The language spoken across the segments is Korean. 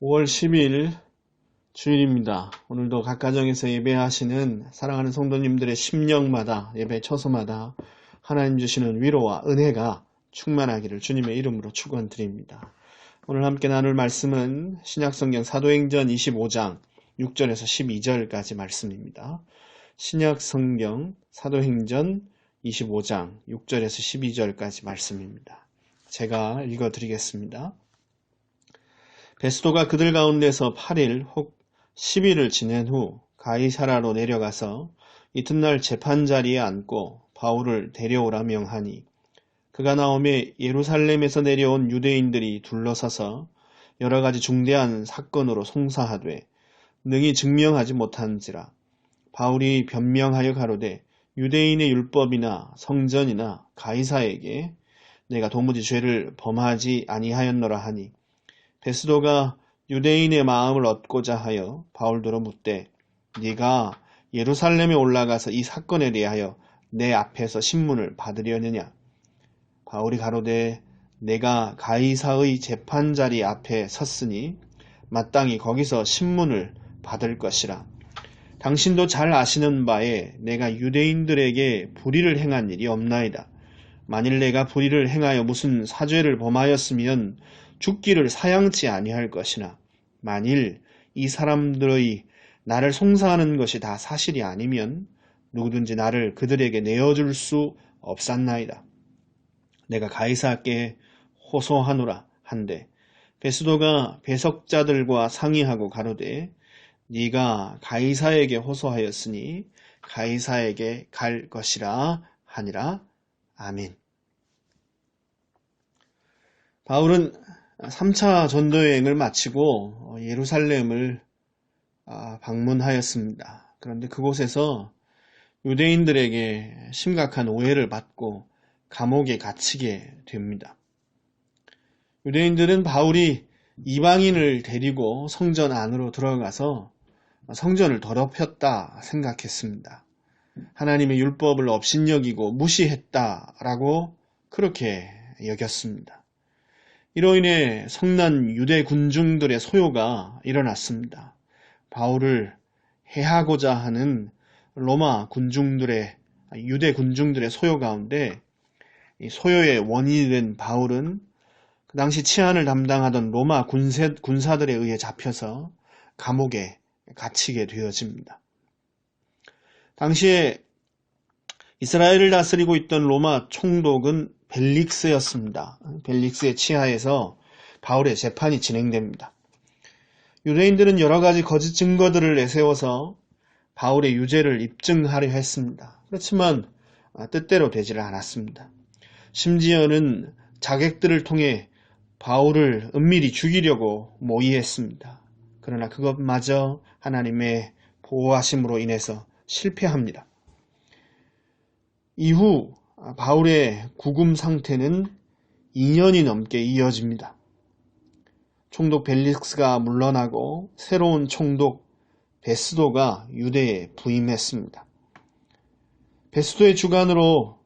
5월 10일 주일입니다. 오늘도 각 가정에서 예배하시는 사랑하는 성도님들의 심령마다 예배 처소마다 하나님 주시는 위로와 은혜가 충만하기를 주님의 이름으로 축원드립니다. 오늘 함께 나눌 말씀은 신약성경 사도행전 25장 6절에서 12절까지 말씀입니다. 신약성경 사도행전 25장 6절에서 12절까지 말씀입니다. 제가 읽어드리겠습니다. 베스도가 그들 가운데서 8일 혹 10일을 지낸 후 가이사라로 내려가서 이튿날 재판자리에 앉고 바울을 데려오라 명하니 그가 나오매 예루살렘에서 내려온 유대인들이 둘러서서 여러가지 중대한 사건으로 송사하되 능히 증명하지 못한지라. 바울이 변명하여 가로되 유대인의 율법이나 성전이나 가이사에게 내가 도무지 죄를 범하지 아니하였노라 하니 베스도가 유대인의 마음을 얻고자 하여 바울더러 묻되 네가 예루살렘에 올라가서 이 사건에 대하여 내 앞에서 신문을 받으려느냐. 바울이 가로되 내가 가이사의 재판자리 앞에 섰으니 마땅히 거기서 신문을 받을 것이라. 당신도 잘 아시는 바에 내가 유대인들에게 불의를 행한 일이 없나이다. 만일 내가 불의를 행하여 무슨 사죄를 범하였으면 죽기를 사양치 아니할 것이나 만일 이 사람들의 나를 송사하는 것이 다 사실이 아니면 누구든지 나를 그들에게 내어줄 수 없었나이다. 내가 가이사께 호소하노라 한데 베스도가 배석자들과 상의하고 가로되 네가 가이사에게 호소하였으니 가이사에게 갈 것이라 하니라. 아멘. 바울은 3차 전도여행을 마치고 예루살렘을 방문하였습니다. 그런데 그곳에서 유대인들에게 심각한 오해를 받고 감옥에 갇히게 됩니다. 유대인들은 바울이 이방인을 데리고 성전 안으로 들어가서 성전을 더럽혔다 생각했습니다. 하나님의 율법을 업신여기고 무시했다라고 그렇게 여겼습니다. 이로 인해 성난 유대 군중들의 소요가 일어났습니다. 바울을 해하고자 하는 유대 군중들의 소요 가운데 이 소요의 원인이 된 바울은 그 당시 치안을 담당하던 로마 군사들에 의해 잡혀서 감옥에 갇히게 되어집니다. 당시에 이스라엘을 다스리고 있던 로마 총독은 벨릭스였습니다. 벨릭스의 치하에서 바울의 재판이 진행됩니다. 유대인들은 여러 가지 거짓 증거들을 내세워서 바울의 유죄를 입증하려 했습니다. 그렇지만 뜻대로 되지를 않았습니다. 심지어는 자객들을 통해 바울을 은밀히 죽이려고 모의했습니다. 그러나 그것마저 하나님의 보호하심으로 인해서 실패합니다. 이후 바울의 구금 상태는 2년이 넘게 이어집니다. 총독 벨릭스가 물러나고 새로운 총독 베스도가 유대에 부임했습니다. 베스도의 주관으로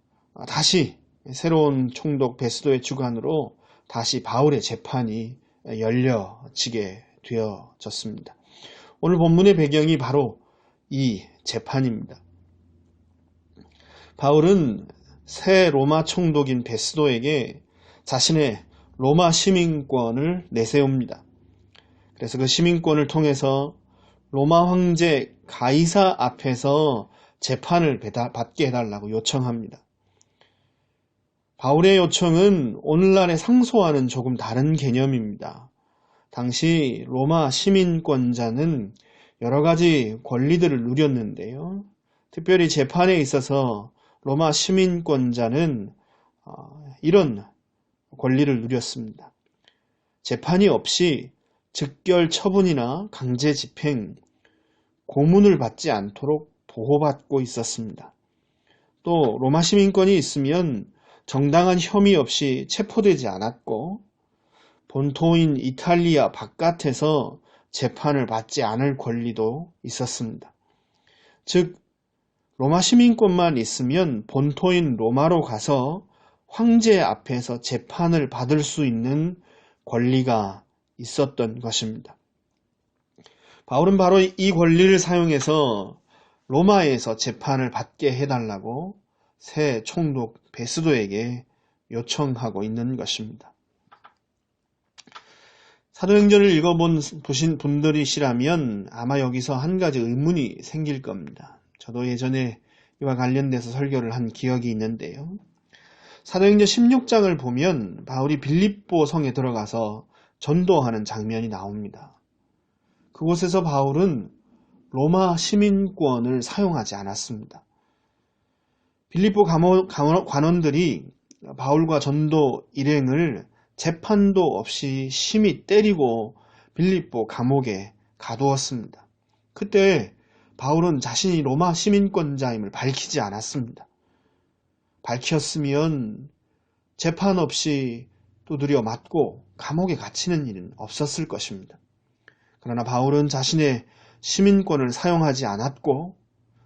새로운 총독 베스도의 주관으로 다시 바울의 재판이 열려지게 되어졌습니다. 오늘 본문의 배경이 바로 이 재판입니다. 바울은 새 로마 총독인 베스도에게 자신의 로마 시민권을 내세웁니다. 그래서 그 시민권을 통해서 로마 황제 가이사 앞에서 재판을 받게 해달라고 요청합니다. 바울의 요청은 오늘날의 상소와는 조금 다른 개념입니다. 당시 로마 시민권자는 여러 가지 권리들을 누렸는데요. 특별히 재판에 있어서 로마 시민권자는 이런 권리를 누렸습니다. 재판이 없이 즉결 처분이나 강제 집행, 고문을 받지 않도록 보호받고 있었습니다. 또 로마 시민권이 있으면 정당한 혐의 없이 체포되지 않았고 본토인 이탈리아 바깥에서 재판을 받지 않을 권리도 있었습니다. 즉 로마 시민권만 있으면 본토인 로마로 가서 황제 앞에서 재판을 받을 수 있는 권리가 있었던 것입니다. 바울은 바로 이 권리를 사용해서 로마에서 재판을 받게 해달라고 새 총독 베스도에게 요청하고 있는 것입니다. 사도행전을 읽어보신 분들이시라면 아마 여기서 한 가지 의문이 생길 겁니다. 저도 예전에 이와 관련돼서 설교를 한 기억이 있는데요. 사도행전 16장을 보면 바울이 빌립보 성에 들어가서 전도하는 장면이 나옵니다. 그곳에서 바울은 로마 시민권을 사용하지 않았습니다. 빌립보 관원들이 바울과 전도 일행을 재판도 없이 심히 때리고 빌립보 감옥에 가두었습니다. 그때 바울은 자신이 로마 시민권자임을 밝히지 않았습니다. 밝혔으면 재판 없이 두드려 맞고 감옥에 갇히는 일은 없었을 것입니다. 그러나 바울은 자신의 시민권을 사용하지 않았고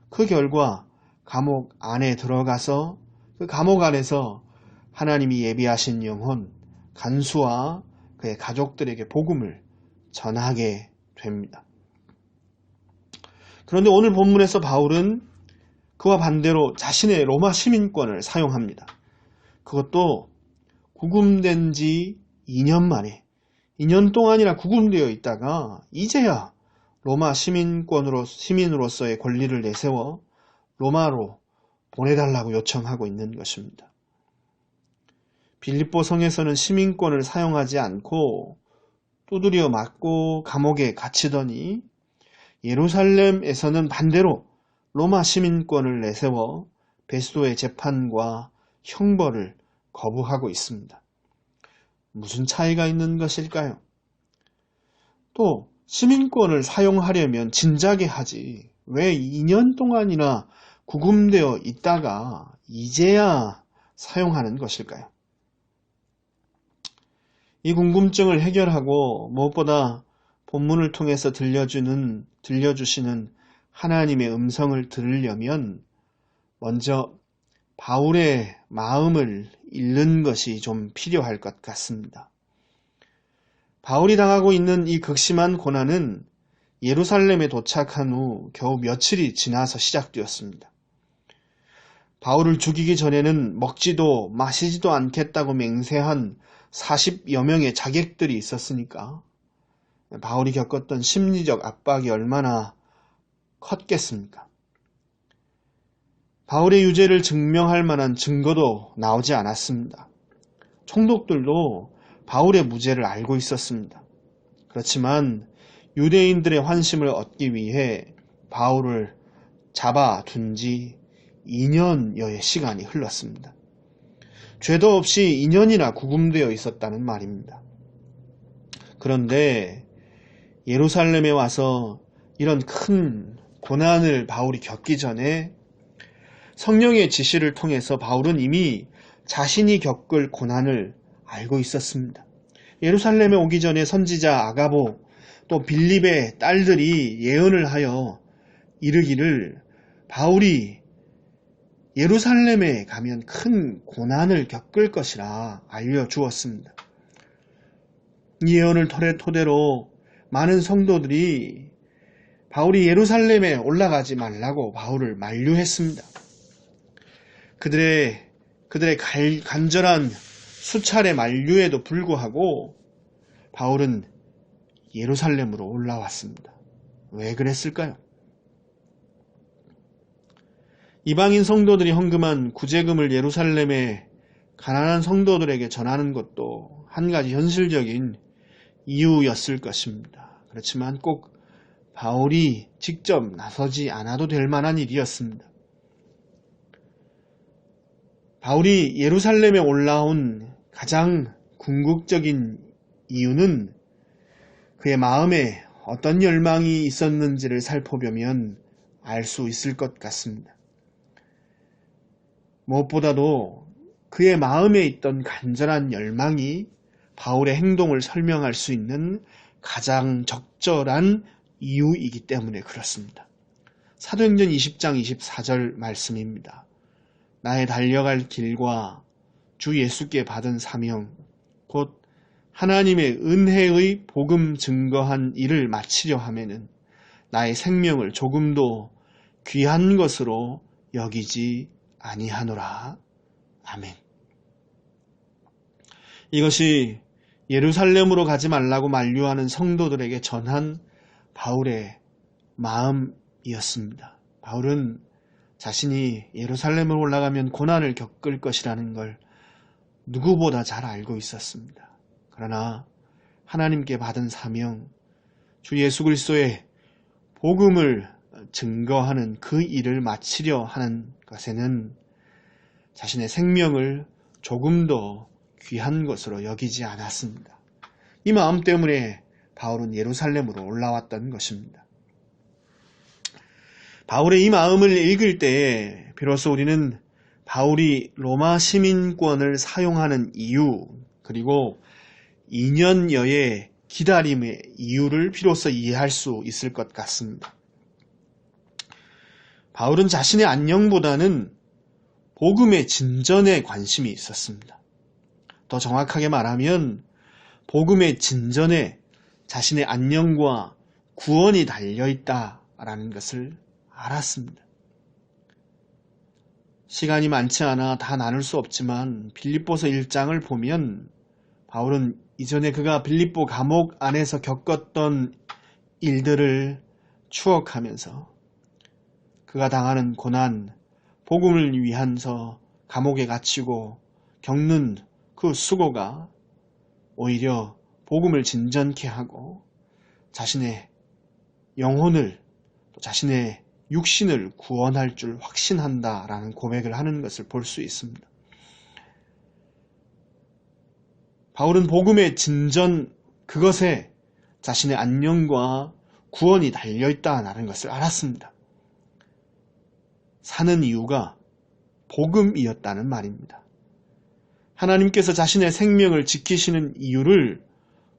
그 결과 감옥 안에 들어가서 그 감옥 안에서 하나님이 예비하신 영혼 간수와 그의 가족들에게 복음을 전하게 됩니다. 그런데 오늘 본문에서 바울은 그와 반대로 자신의 로마 시민권을 사용합니다. 그것도 구금된 지 2년 만에 2년 동안이나 구금되어 있다가 이제야 로마 시민으로서의 권리를 내세워 로마로 보내달라고 요청하고 있는 것입니다. 빌립보 성에서는 시민권을 사용하지 않고 두드려 맞고 감옥에 갇히더니 예루살렘에서는 반대로 로마 시민권을 내세워 베스도의 재판과 형벌을 거부하고 있습니다. 무슨 차이가 있는 것일까요? 또 시민권을 사용하려면 진작에 하지 왜 2년 동안이나 구금되어 있다가 이제야 사용하는 것일까요? 이 궁금증을 해결하고 무엇보다 본문을 통해서 들려주시는 하나님의 음성을 들으려면 먼저 바울의 마음을 읽는 것이 좀 필요할 것 같습니다. 바울이 당하고 있는 이 극심한 고난은 예루살렘에 도착한 후 겨우 며칠이 지나서 시작되었습니다. 바울을 죽이기 전에는 먹지도 마시지도 않겠다고 맹세한 40여 명의 자객들이 있었으니까 바울이 겪었던 심리적 압박이 얼마나 컸겠습니까? 바울의 유죄를 증명할 만한 증거도 나오지 않았습니다. 총독들도 바울의 무죄를 알고 있었습니다. 그렇지만 유대인들의 환심을 얻기 위해 바울을 잡아둔 지 2년여의 시간이 흘렀습니다. 죄도 없이 2년이나 구금되어 있었다는 말입니다. 그런데 예루살렘에 와서 이런 큰 고난을 바울이 겪기 전에 성령의 지시를 통해서 바울은 이미 자신이 겪을 고난을 알고 있었습니다. 예루살렘에 오기 전에 선지자 아가보 또 빌립의 딸들이 예언을 하여 이르기를 바울이 예루살렘에 가면 큰 고난을 겪을 것이라 알려주었습니다. 이 예언을 토대로 많은 성도들이 바울이 예루살렘에 올라가지 말라고 바울을 만류했습니다. 그들의 간절한 수차례 만류에도 불구하고 바울은 예루살렘으로 올라왔습니다. 왜 그랬을까요? 이방인 성도들이 헌금한 구제금을 예루살렘의 가난한 성도들에게 전하는 것도 한 가지 현실적인 이유였을 것입니다. 그렇지만 꼭 바울이 직접 나서지 않아도 될 만한 일이었습니다. 바울이 예루살렘에 올라온 가장 궁극적인 이유는 그의 마음에 어떤 열망이 있었는지를 살펴보면 알 수 있을 것 같습니다. 무엇보다도 그의 마음에 있던 간절한 열망이 바울의 행동을 설명할 수 있는 가장 적절한 이유이기 때문에 그렇습니다. 사도행전 20장 24절 말씀입니다. 나의 달려갈 길과 주 예수께 받은 사명, 곧 하나님의 은혜의 복음 증거한 일을 마치려 하면은 나의 생명을 조금도 귀한 것으로 여기지 아니하노라. 아멘. 이것이 예루살렘으로 가지 말라고 만류하는 성도들에게 전한 바울의 마음이었습니다. 바울은 자신이 예루살렘으로 올라가면 고난을 겪을 것이라는 걸 누구보다 잘 알고 있었습니다. 그러나 하나님께 받은 사명, 주 예수 그리스도의 복음을 증거하는 그 일을 마치려 하는 것에는 자신의 생명을 조금도 귀한 것으로 여기지 않았습니다. 이 마음 때문에 바울은 예루살렘으로 올라왔던 것입니다. 바울의 이 마음을 읽을 때에 비로소 우리는 바울이 로마 시민권을 사용하는 이유, 그리고 2년여의 기다림의 이유를 비로소 이해할 수 있을 것 같습니다. 바울은 자신의 안녕보다는 복음의 진전에 관심이 있었습니다. 더 정확하게 말하면 복음의 진전에 자신의 안녕과 구원이 달려있다라는 것을 알았습니다. 시간이 많지 않아 다 나눌 수 없지만 빌립보서 1장을 보면 바울은 이전에 그가 빌립보 감옥 안에서 겪었던 일들을 추억하면서 그가 당하는 고난, 복음을 위해서 감옥에 갇히고 겪는 그 수고가 오히려 복음을 진전케 하고 자신의 영혼을 또 자신의 육신을 구원할 줄 확신한다라는 고백을 하는 것을 볼 수 있습니다. 바울은 복음의 진전, 그것에 자신의 안녕과 구원이 달려있다는 것을 알았습니다. 사는 이유가 복음이었다는 말입니다. 하나님께서 자신의 생명을 지키시는 이유를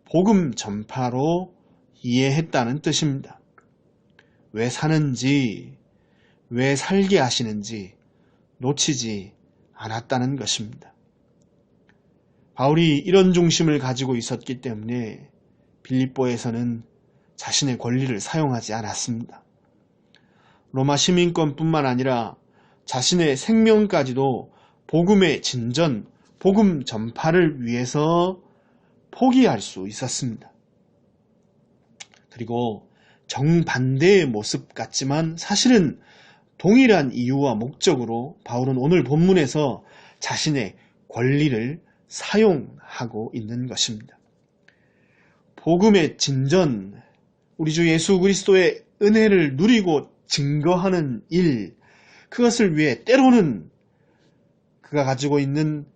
복음 전파로 이해했다는 뜻입니다. 왜 사는지, 왜 살게 하시는지 놓치지 않았다는 것입니다. 바울이 이런 중심을 가지고 있었기 때문에 빌립보에서는 자신의 권리를 사용하지 않았습니다. 로마 시민권뿐만 아니라 자신의 생명까지도 복음의 진전, 복음 전파를 위해서 포기할 수 있었습니다. 그리고 정반대의 모습 같지만 사실은 동일한 이유와 목적으로 바울은 오늘 본문에서 자신의 권리를 사용하고 있는 것입니다. 복음의 진전, 우리 주 예수 그리스도의 은혜를 누리고 증거하는 일, 그것을 위해 때로는 그가 가지고 있는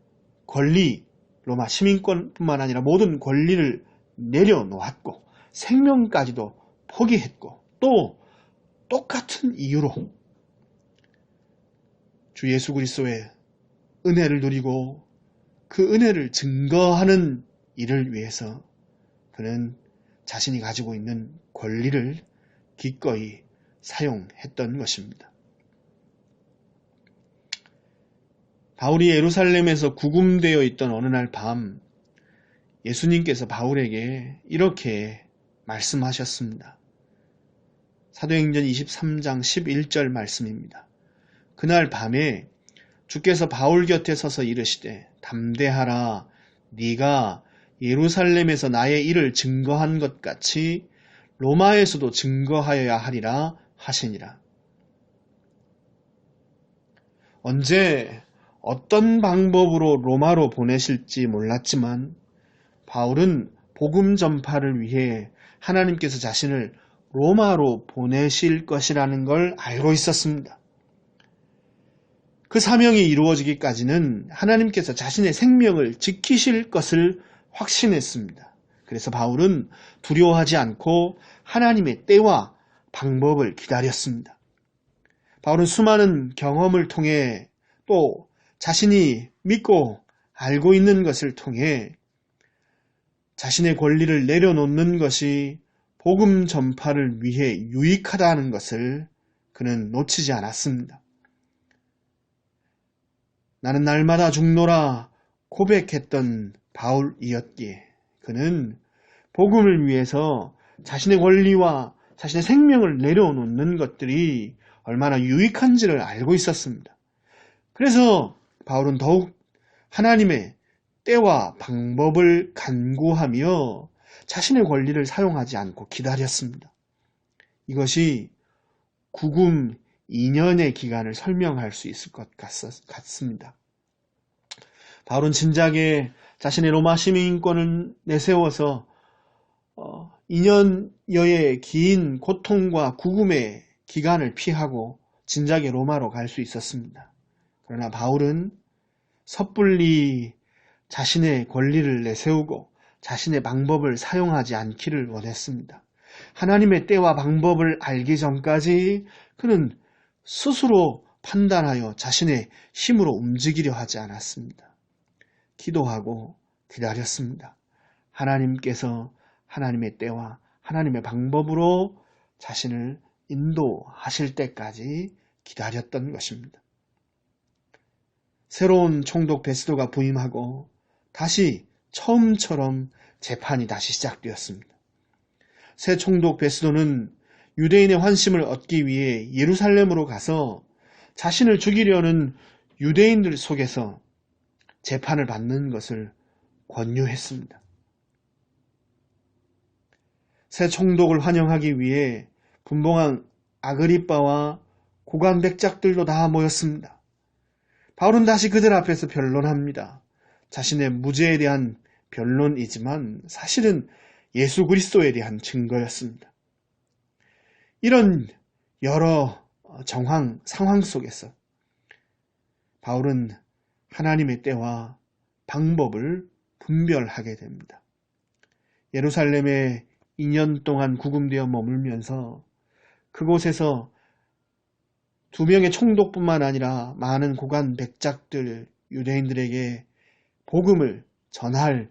권리, 로마 시민권뿐만 아니라 모든 권리를 내려놓았고 생명까지도 포기했고 또 똑같은 이유로 주 예수 그리스도의 은혜를 누리고 그 은혜를 증거하는 일을 위해서 그는 자신이 가지고 있는 권리를 기꺼이 사용했던 것입니다. 바울이 예루살렘에서 구금되어 있던 어느 날 밤 예수님께서 바울에게 이렇게 말씀하셨습니다. 사도행전 23장 11절 말씀입니다. 그날 밤에 주께서 바울 곁에 서서 이르시되 담대하라, 네가 예루살렘에서 나의 일을 증거한 것 같이 로마에서도 증거하여야 하리라 하시니라. 언제 어떤 방법으로 로마로 보내실지 몰랐지만 바울은 복음 전파를 위해 하나님께서 자신을 로마로 보내실 것이라는 걸 알고 있었습니다. 그 사명이 이루어지기까지는 하나님께서 자신의 생명을 지키실 것을 확신했습니다. 그래서 바울은 두려워하지 않고 하나님의 때와 방법을 기다렸습니다. 바울은 수많은 경험을 통해 또 자신이 믿고 알고 있는 것을 통해 자신의 권리를 내려놓는 것이 복음 전파를 위해 유익하다는 것을 그는 놓치지 않았습니다. 나는 날마다 죽노라 고백했던 바울이었기에 그는 복음을 위해서 자신의 권리와 자신의 생명을 내려놓는 것들이 얼마나 유익한지를 알고 있었습니다. 그래서 바울은 더욱 하나님의 때와 방법을 간구하며 자신의 권리를 사용하지 않고 기다렸습니다. 이것이 구금 2년의 기간을 설명할 수 있을 것 같습니다. 바울은 진작에 자신의 로마 시민권을 내세워서 2년여의 긴 고통과 구금의 기간을 피하고 진작에 로마로 갈 수 있었습니다. 그러나 바울은 섣불리 자신의 권리를 내세우고 자신의 방법을 사용하지 않기를 원했습니다. 하나님의 때와 방법을 알기 전까지 그는 스스로 판단하여 자신의 힘으로 움직이려 하지 않았습니다. 기도하고 기다렸습니다. 하나님께서 하나님의 때와 하나님의 방법으로 자신을 인도하실 때까지 기다렸던 것입니다. 새로운 총독 베스도가 부임하고 다시 처음처럼 재판이 다시 시작되었습니다. 새 총독 베스도는 유대인의 환심을 얻기 위해 예루살렘으로 가서 자신을 죽이려는 유대인들 속에서 재판을 받는 것을 권유했습니다. 새 총독을 환영하기 위해 분봉한 아그리빠와 고관 백작들도 다 모였습니다. 바울은 다시 그들 앞에서 변론합니다. 자신의 무죄에 대한 변론이지만 사실은 예수 그리스도에 대한 증거였습니다. 이런 여러 상황 속에서 바울은 하나님의 때와 방법을 분별하게 됩니다. 예루살렘에 2년 동안 구금되어 머물면서 그곳에서 2명의 총독뿐만 아니라 많은 고관 백작들, 유대인들에게 복음을 전할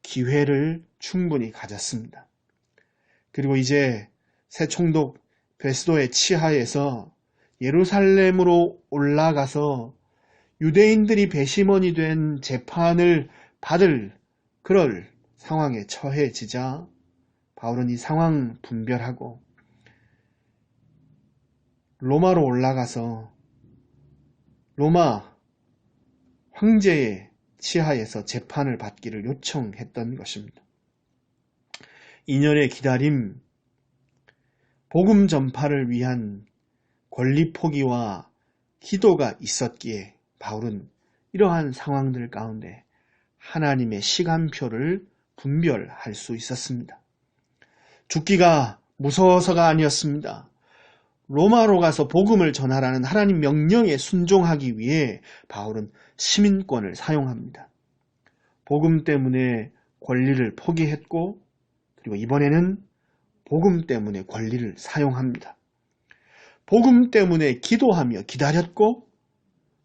기회를 충분히 가졌습니다. 그리고 이제 새 총독 베스도의 치하에서 예루살렘으로 올라가서 유대인들이 배심원이 된 재판을 받을 그럴 상황에 처해지자 바울은 이 상황 분별하고 로마로 올라가서 로마 황제의 치하에서 재판을 받기를 요청했던 것입니다. 2년의 기다림, 복음 전파를 위한 권리 포기와 기도가 있었기에 바울은 이러한 상황들 가운데 하나님의 시간표를 분별할 수 있었습니다. 죽기가 무서워서가 아니었습니다. 로마로 가서 복음을 전하라는 하나님 명령에 순종하기 위해 바울은 시민권을 사용합니다. 복음 때문에 권리를 포기했고 그리고 이번에는 복음 때문에 권리를 사용합니다. 복음 때문에 기도하며 기다렸고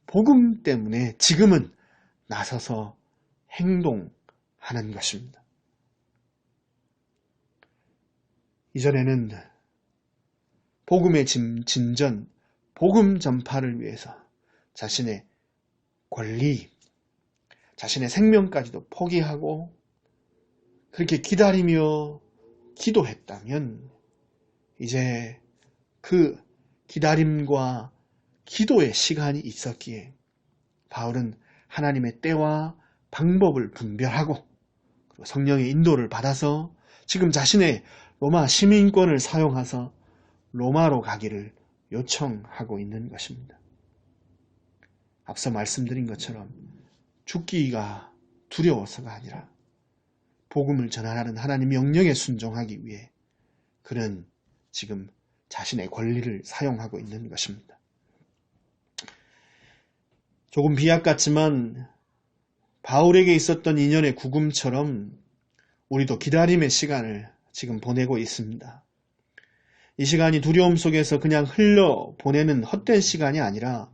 복음 때문에 지금은 나서서 행동하는 것입니다. 이전에는 복음의 진전, 복음 전파를 위해서 자신의 권리, 자신의 생명까지도 포기하고 그렇게 기다리며 기도했다면 이제 그 기다림과 기도의 시간이 있었기에 바울은 하나님의 때와 방법을 분별하고 성령의 인도를 받아서 지금 자신의 로마 시민권을 사용해서 로마로 가기를 요청하고 있는 것입니다. 앞서 말씀드린 것처럼 죽기가 두려워서가 아니라 복음을 전하라는 하나님 명령에 순종하기 위해 그는 지금 자신의 권리를 사용하고 있는 것입니다. 조금 비약 같지만 바울에게 있었던 2년의 구금처럼 우리도 기다림의 시간을 지금 보내고 있습니다. 이 시간이 두려움 속에서 그냥 흘러 보내는 헛된 시간이 아니라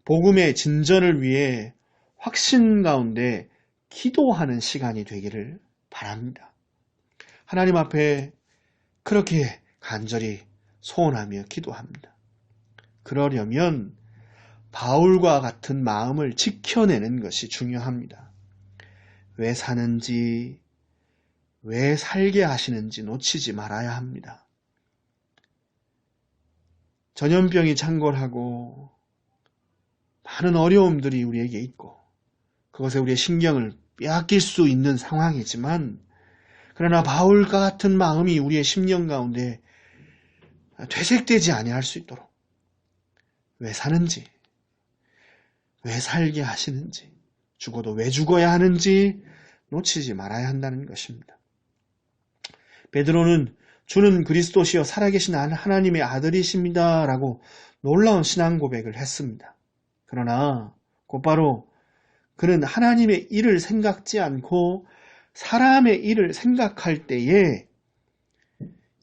복음의 진전을 위해 확신 가운데 기도하는 시간이 되기를 바랍니다. 하나님 앞에 그렇게 간절히 소원하며 기도합니다. 그러려면 바울과 같은 마음을 지켜내는 것이 중요합니다. 왜 사는지, 왜 살게 하시는지 놓치지 말아야 합니다. 전염병이 창궐하고 많은 어려움들이 우리에게 있고 그것에 우리의 신경을 빼앗길 수 있는 상황이지만 그러나 바울과 같은 마음이 우리의 심령 가운데 되새되지 아니할 수 있도록 왜 사는지, 왜 살게 하시는지, 죽어도 왜 죽어야 하는지 놓치지 말아야 한다는 것입니다. 베드로는 주는 그리스도시요 살아계신 하나님의 아들이십니다 라고 놀라운 신앙 고백을 했습니다. 그러나 곧바로 그는 하나님의 일을 생각지 않고 사람의 일을 생각할 때에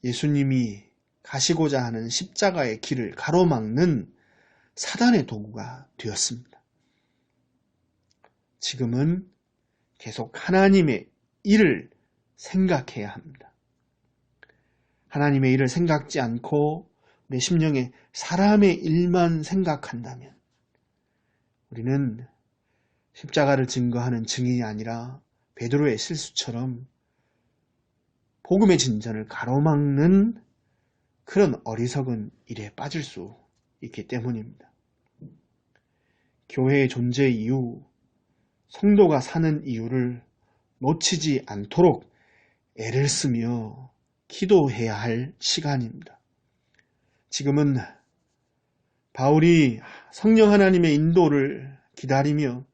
예수님이 가시고자 하는 십자가의 길을 가로막는 사단의 도구가 되었습니다. 지금은 계속 하나님의 일을 생각해야 합니다. 하나님의 일을 생각지 않고 내 심령에 사람의 일만 생각한다면 우리는 십자가를 증거하는 증인이 아니라 베드로의 실수처럼 복음의 진전을 가로막는 그런 어리석은 일에 빠질 수 있기 때문입니다. 교회의 존재 이유, 성도가 사는 이유를 놓치지 않도록 애를 쓰며 기도해야 할 시간입니다. 지금은 바울이 성령 하나님의 인도를 기다리며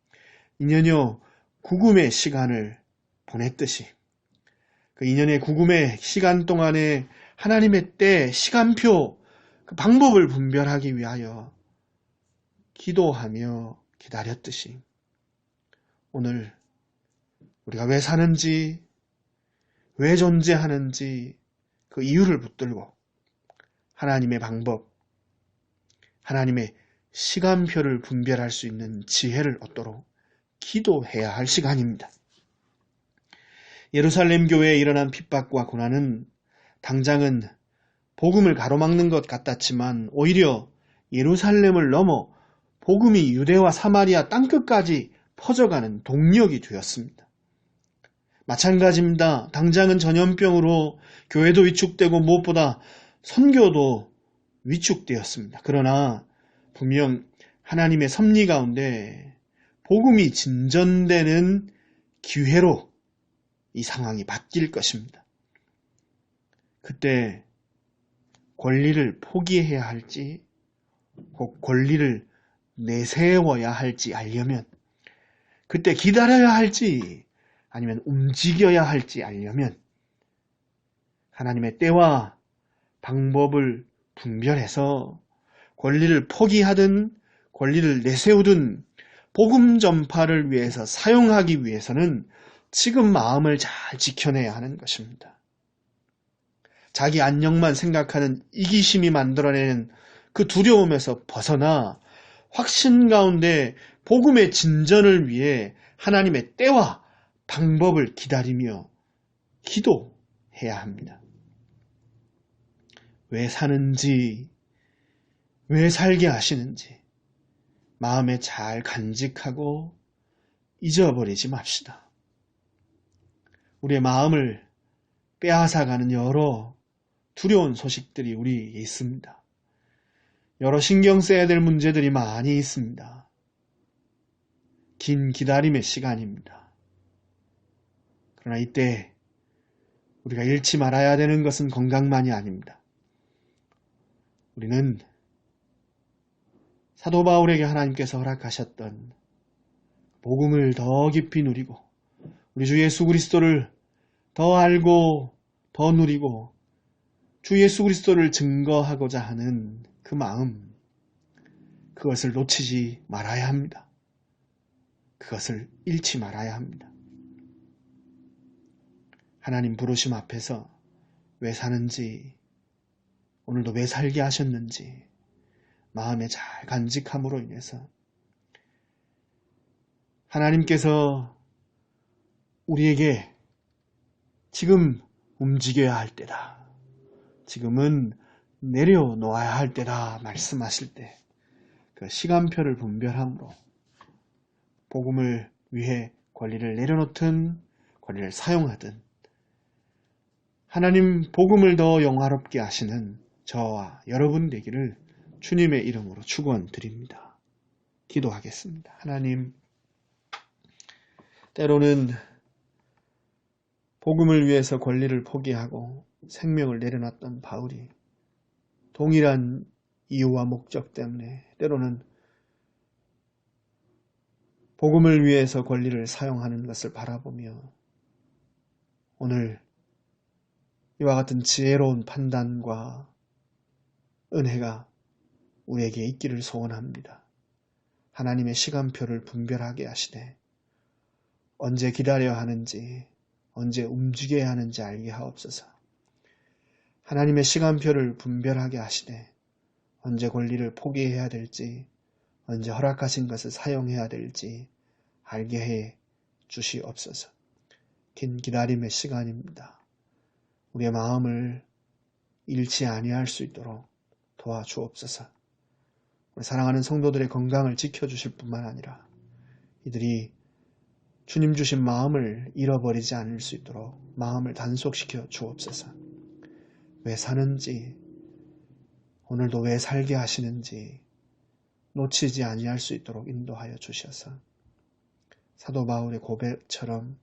2년여 구금의 시간을 보냈듯이 그 2년의 구금의 시간 동안에 하나님의 때, 시간표, 그 방법을 분별하기 위하여 기도하며 기다렸듯이 오늘 우리가 왜 사는지, 왜 존재하는지 그 이유를 붙들고 하나님의 방법, 하나님의 시간표를 분별할 수 있는 지혜를 얻도록 기도해야 할 시간입니다. 예루살렘 교회에 일어난 핍박과 고난은 당장은 복음을 가로막는 것 같았지만 오히려 예루살렘을 넘어 복음이 유대와 사마리아 땅끝까지 퍼져가는 동력이 되었습니다. 마찬가지입니다. 당장은 전염병으로 교회도 위축되고 무엇보다 선교도 위축되었습니다. 그러나 분명 하나님의 섭리 가운데 복음이 진전되는 기회로 이 상황이 바뀔 것입니다. 그때 권리를 포기해야 할지 혹 권리를 내세워야 할지 알려면 그때 기다려야 할지 아니면 움직여야 할지 알려면 하나님의 때와 방법을 분별해서 권리를 포기하든 권리를 내세우든 복음 전파를 위해서 사용하기 위해서는 지금 마음을 잘 지켜내야 하는 것입니다. 자기 안녕만 생각하는 이기심이 만들어내는 그 두려움에서 벗어나 확신 가운데 복음의 진전을 위해 하나님의 때와 방법을 기다리며 기도해야 합니다. 왜 사는지, 왜 살게 하시는지 마음에 잘 간직하고 잊어버리지 맙시다. 우리의 마음을 빼앗아가는 여러 두려운 소식들이 우리에게 있습니다. 여러 신경 써야 될 문제들이 많이 있습니다. 긴 기다림의 시간입니다. 그러나 이때 우리가 잃지 말아야 되는 것은 건강만이 아닙니다. 우리는 사도 바울에게 하나님께서 허락하셨던 복음을 더 깊이 누리고 우리 주 예수 그리스도를 더 알고 더 누리고 주 예수 그리스도를 증거하고자 하는 그 마음, 그것을 놓치지 말아야 합니다. 그것을 잃지 말아야 합니다. 하나님 부르심 앞에서 왜 사는지, 오늘도 왜 살게 하셨는지 마음에 잘 간직함으로 인해서 하나님께서 우리에게 지금 움직여야 할 때다, 지금은 내려놓아야 할 때다 말씀하실 때 그 시간표를 분별함으로 복음을 위해 권리를 내려놓든 권리를 사용하든 하나님 복음을 더 영화롭게 하시는 저와 여러분 되기를 주님의 이름으로 축원드립니다. 기도하겠습니다. 하나님, 때로는 복음을 위해서 권리를 포기하고 생명을 내려놨던 바울이 동일한 이유와 목적 때문에 때로는 복음을 위해서 권리를 사용하는 것을 바라보며 오늘 이와 같은 지혜로운 판단과 은혜가 우리에게 있기를 소원합니다. 하나님의 시간표를 분별하게 하시되 언제 기다려야 하는지 언제 움직여야 하는지 알게 하옵소서. 하나님의 시간표를 분별하게 하시되 언제 권리를 포기해야 될지 언제 허락하신 것을 사용해야 될지 알게 해 주시옵소서. 긴 기다림의 시간입니다. 우리의 마음을 잃지 아니할 수 있도록 도와주옵소서. 우리 사랑하는 성도들의 건강을 지켜주실 뿐만 아니라 이들이 주님 주신 마음을 잃어버리지 않을 수 있도록 마음을 단속시켜 주옵소서. 왜 사는지, 오늘도 왜 살게 하시는지 놓치지 아니할 수 있도록 인도하여 주셔서 사도 바울의 고백처럼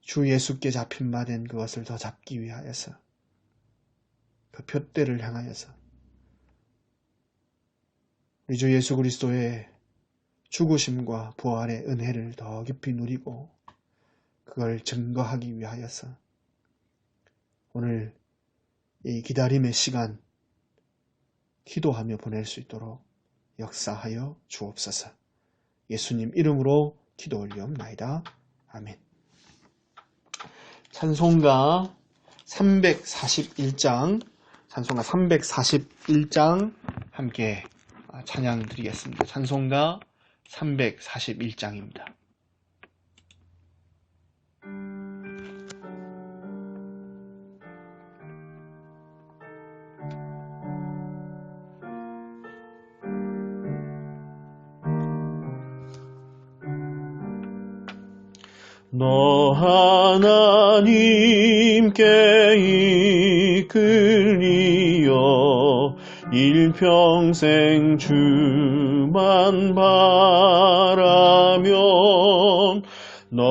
주 예수께 잡힌 바 된 그것을 더 잡기 위하여서 그 표대를 향하여서 우리 주 예수 그리스도의 죽으심과 부활의 은혜를 더 깊이 누리고 그걸 증거하기 위하여서 오늘 이 기다림의 시간 기도하며 보낼 수 있도록 역사하여 주옵소서. 예수님 이름으로 기도 올리옵나이다. 아멘. 찬송가 341장 함께 찬양 드리겠습니다. 찬송가 341장입니다. 너 하나님께 이끌리어 일평생 주만 바라면 너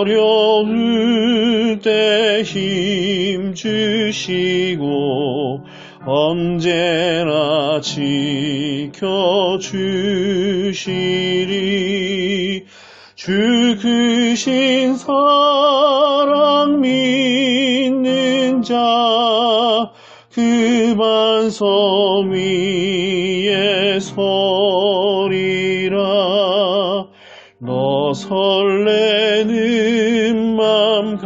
어려울 때 힘 주시고 언제나 지켜주시리. 주 크신 사랑 믿는 자 그만 섬 위에 서리라. 너 설레는 맘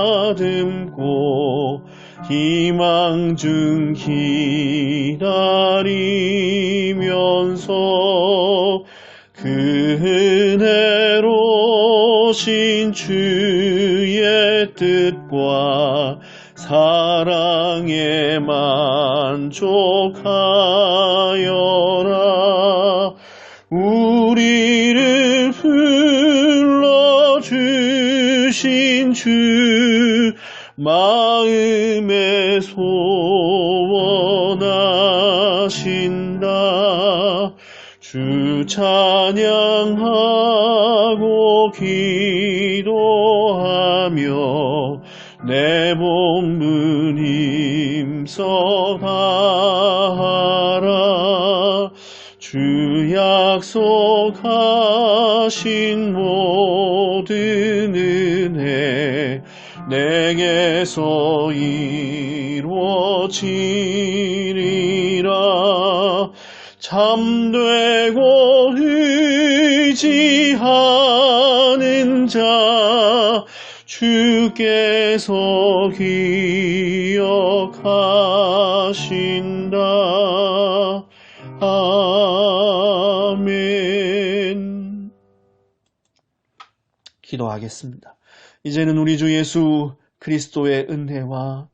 가다듬고 희망 중 기다리면서 그 은혜로 신 주의 뜻과 사랑에 만족하여라. 우리를 불러주신 주 마음에 소원하신다. 주 찬양하고 기도하며 내 본분 힘써 다하라. 주 약속하신 모든 은혜 내게서 이루어지리라. 참되고 의지하는 자 주께서 기억하신다. 아멘. 기도하겠습니다. 이제는 우리 주 예수 그리스도의 은혜와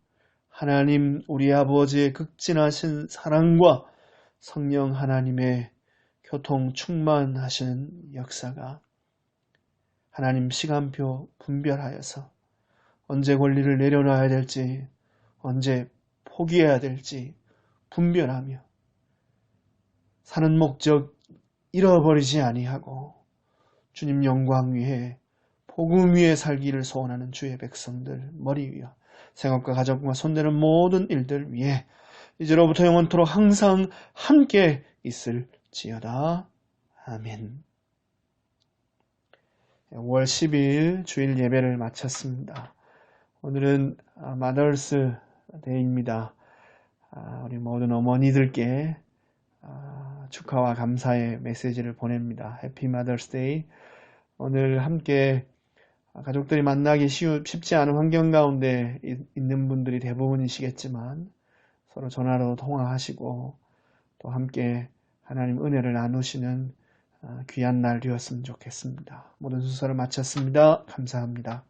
하나님 우리 아버지의 극진하신 사랑과 성령 하나님의 교통 충만하신 역사가 하나님 시간표 분별하여서 언제 권리를 내려놔야 될지 언제 포기해야 될지 분별하며 사는 목적 잃어버리지 아니하고 주님 영광 위에 복음 위에 살기를 소원하는 주의 백성들 머리 위와 생업과 가정과 손대는 모든 일들 위에 이제로부터 영원토록 항상 함께 있을지어다. 아멘. 5월 10일 주일 예배를 마쳤습니다. 오늘은 마더스 데이입니다. 우리 모든 어머니들께 축하와 감사의 메시지를 보냅니다. 해피 마더스 데이. 오늘 함께 가족들이 만나기 쉽지 않은 환경 가운데 있는 분들이 대부분이시겠지만 서로 전화로 통화하시고 또 함께 하나님 은혜를 나누시는 귀한 날 되었으면 좋겠습니다. 모든 순서를 마쳤습니다. 감사합니다.